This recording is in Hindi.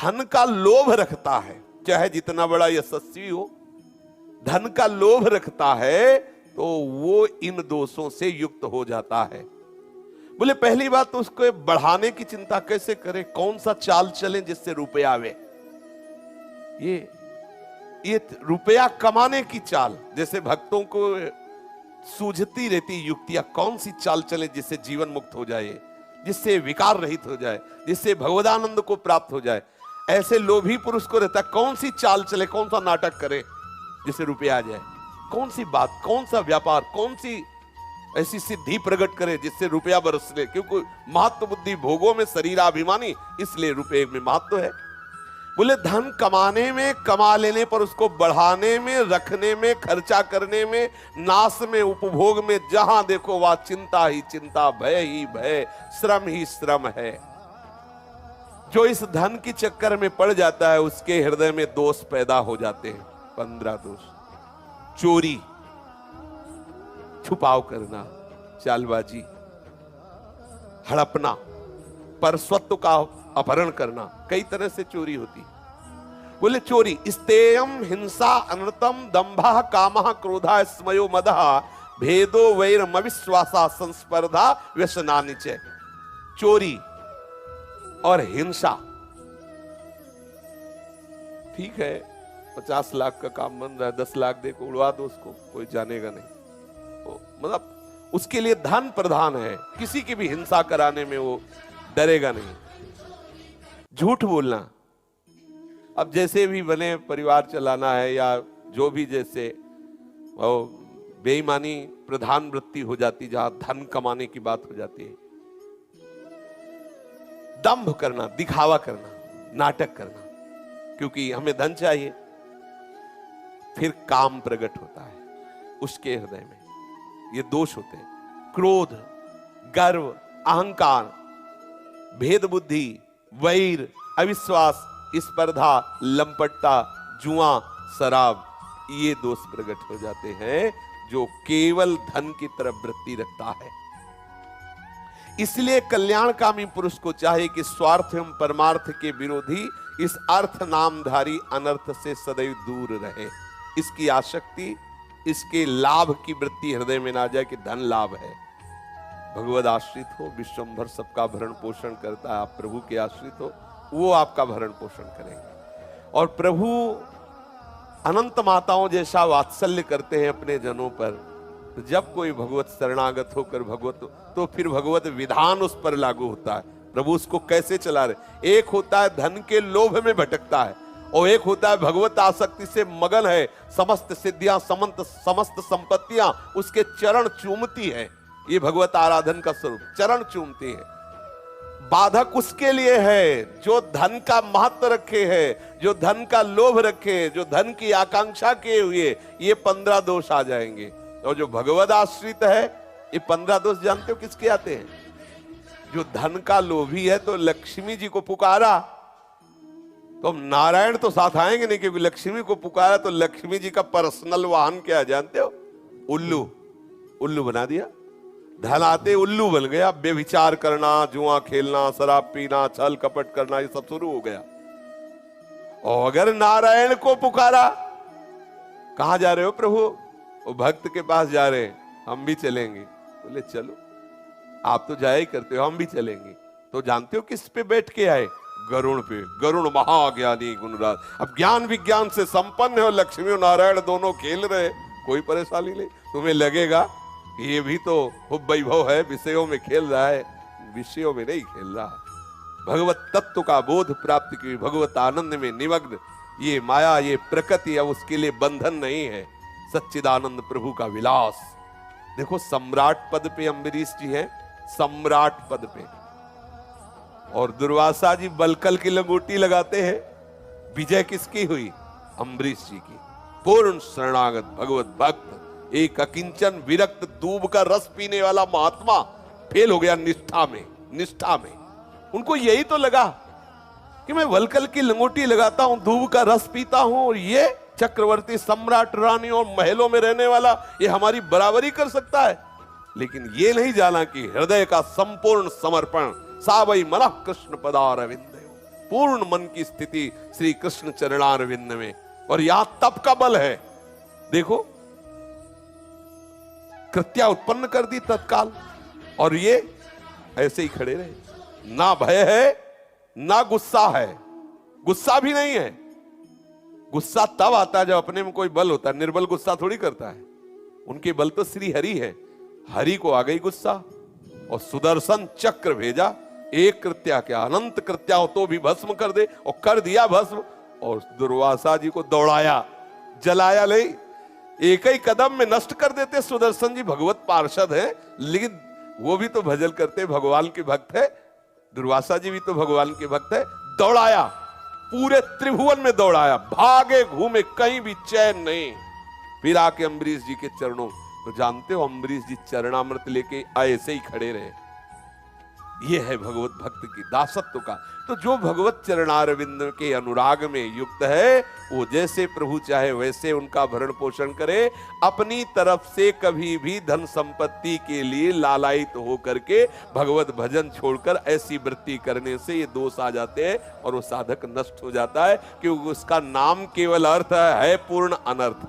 धन का लोभ रखता है, चाहे जितना बड़ा यशस्वी हो, धन का लोभ रखता है तो वो इन दोषों से युक्त हो जाता है। बोले पहली बात तो उसको बढ़ाने की चिंता कैसे करे, कौन सा चाल चले जिससे रुपया आवे। ये रुपया कमाने की चाल, जैसे भक्तों को सूझती रहती युक्तियां, कौन सी चाल चले जिससे जीवन मुक्त हो जाए, जिससे विकार रहित हो जाए, जिससे भगवदानंद को प्राप्त हो जाए। ऐसे लोभी पुरुष को रहता है कौन सी चाल चले, कौन सा नाटक करे जिससे रुपया आ जाए, कौन सी बात, कौन सा व्यापार, कौन सी ऐसी सिद्धि प्रकट करे जिससे रुपया बरस ले। क्योंकि महत्व बुद्धि भोगों में शरीराभिमानी, इसलिए रुपये में महत्व है। बोले धन कमाने में, कमा लेने पर उसको बढ़ाने में, रखने में, खर्चा करने में, नाश में, उपभोग में, जहां देखो वह चिंता ही चिंता, भय ही भय, श्रम ही श्रम है। जो इस धन की चक्कर में पड़ जाता है उसके हृदय में दोष पैदा हो जाते हैं। 15 दोष: चोरी, छुपाव करना, चालबाजी, हड़पना, परस्वत्व का अपहरण करना, कई तरह से चोरी होती। बोले चोरी: स्तेयम हिंसा अनर्थम दंभा कामः क्रोधा स्मयो मदः भेदो वैरम अविश्वासा संस्पर्धा व्यसनानि च। चोरी और हिंसा, ठीक है 50 लाख का काम बन रहा है, 10 लाख दे को उड़वा दो, उसको कोई जानेगा नहीं। मतलब उसके लिए धन प्रधान है, किसी की भी हिंसा कराने में वो डरेगा नहीं। झूठ बोलना, अब जैसे भी बने परिवार चलाना है या जो भी, जैसे वो बेईमानी प्रधान वृत्ति हो जाती, जहां धन कमाने की बात हो जाती है। दंभ करना, दिखावा करना, नाटक करना, क्योंकि हमें धन चाहिए। फिर काम प्रकट होता है उसके हृदय में, ये दोष होते हैं। क्रोध, गर्व, अहंकार, भेद बुद्धि, वैर, अविश्वास, स्पर्धा, लंपटता, जुआ, शराब, ये दोष प्रकट हो जाते हैं जो केवल धन की तरफ वृत्ति रखता है। इसलिए कल्याणकामी पुरुष को चाहिए कि स्वार्थ एवं परमार्थ के विरोधी इस अर्थ नामधारी अनर्थ से सदैव दूर रहे। इसकी आसक्ति, इसके लाभ की वृत्ति हृदय में ना जाए कि धन लाभ है। भगवद आश्रित हो, विश्वंभर सबका भरण पोषण करता है। आप प्रभु के आश्रित हो, वो आपका भरण पोषण करेंगे। और प्रभु अनंत माताओं जैसा वात्सल्य करते हैं अपने जनों पर। तो जब कोई भगवत शरणागत होकर भगवत, तो फिर भगवत विधान उस पर लागू होता है। प्रभु उसको कैसे चला रहे। एक होता है धन के लोभ में भटकता है, और एक होता है भगवत आसक्ति से मगन है, समस्त सिद्धियां, समस्त संपत्तियां उसके चरण चूमती है। ये भगवत आराधन का स्वरूप, चरण चूमती है। बाधक उसके लिए है जो धन का महत्व रखे है, जो धन का लोभ रखे, जो धन की आकांक्षा किए हुए, ये 15 दोष आ जाएंगे। और जो भगवत आश्रित है, ये 15 दोष जानते हो किसके आते हैं? जो धन का लोभी है तो लक्ष्मी जी को पुकारा तो नारायण तो साथ आएंगे नहीं, क्योंकि लक्ष्मी को पुकारा तो लक्ष्मी जी का पर्सनल वाहन क्या जानते हो? उल्लू। उल्लू बना दिया, धन आते उल्लू बन गया। बेविचार करना, जुआ खेलना, शराब पीना, छल कपट करना, ये सब शुरू हो गया। और अगर नारायण को पुकारा, कहां जा रहे हो प्रभु? वो भक्त के पास जा रहे हैं, हम भी चलेंगे। बोले चलो, आप तो जाया ही करते हो, हम भी चलेंगे। तो जानते हो किस पे बैठ के आए? गरुण पे। गरुण महाज्ञानी गुणराज। अब ज्ञान विज्ञान से संपन्न है, लक्ष्मी और नारायण दोनों खेल रहे, कोई परेशानी नहीं। तुम्हें लगेगा ये भी तो खूब वैभव है, विषयों में खेल रहा है, विषयों में नहीं खेल रहा। भगवत तत्व का बोध प्राप्त की, भगवत आनंद में निमग्न। ये माया, ये प्रकृति अब उसके लिए बंधन नहीं है, सच्चिदानंद प्रभु का विलास। देखो सम्राट पद पे अम्बरीश जी हैं, सम्राट पद पे, और दुर्वासा जी बलकल की लंगोटी लगाते हैं। विजय किसकी हुई? अम्बरीश जी की। पूर्ण शरणागत भगवत भक्त, एक अकिंचन विरक्त दूब का रस पीने वाला महात्मा फेल हो गया निष्ठा में। निष्ठा में उनको यही तो लगा कि मैं वलकल की लंगोटी लगाता हूं, दूब का रस पीता हूं, और ये चक्रवर्ती सम्राट रानी और महलों में रहने वाला ये हमारी बराबरी कर सकता है। लेकिन ये नहीं जाना कि हृदय का संपूर्ण समर्पण, सावई मनः कृष्ण पदारविंद, पूर्ण मन की स्थिति श्री कृष्ण चरणारविंद में। और यहां तप का बल है। देखो, कृत्या उत्पन्न कर दी तत्काल, और ये ऐसे ही खड़े रहे। ना भय है ना गुस्सा है, गुस्सा भी नहीं है। गुस्सा तब आता है जब अपने में कोई बल होता है, निर्बल गुस्सा थोड़ी करता है। उनके बल तो श्री हरि है। हरि को आ गई गुस्सा और सुदर्शन चक्र भेजा। एक कृत्या क्या, अनंत कृत्या हो तो भी भस्म कर दे, और कर दिया भस्म। और दुर्वासा जी को दौड़ाया, जलाया ले, एक ही कदम में नष्ट कर देते। सुदर्शन जी भगवत पार्षद हैं, लेकिन वो भी तो भजन करते, भगवान के भक्त है। दुर्वासा जी भी तो भगवान के भक्त है। दौड़ाया, पूरे त्रिभुवन में दौड़ाया, भागे घूमे, कहीं भी चैन नहीं। फिर आके अम्बरीश जी के चरणों, तो जानते हो अम्बरीश जी चरणामृत लेके ऐसे ही खड़े रहे। ये है भगवत भक्त की दासत्व का। तो जो भगवत चरणारविंद के अनुराग में युक्त है, वो जैसे प्रभु चाहे वैसे उनका भरण पोषण करे। अपनी तरफ से कभी भी धन संपत्ति के लिए लालायित होकर के भगवत भजन छोड़कर ऐसी वृत्ति करने से ये दोष आ जाते हैं और वो साधक नष्ट हो जाता है, क्योंकि उसका नाम केवल अर्थ है पूर्ण अनर्थ।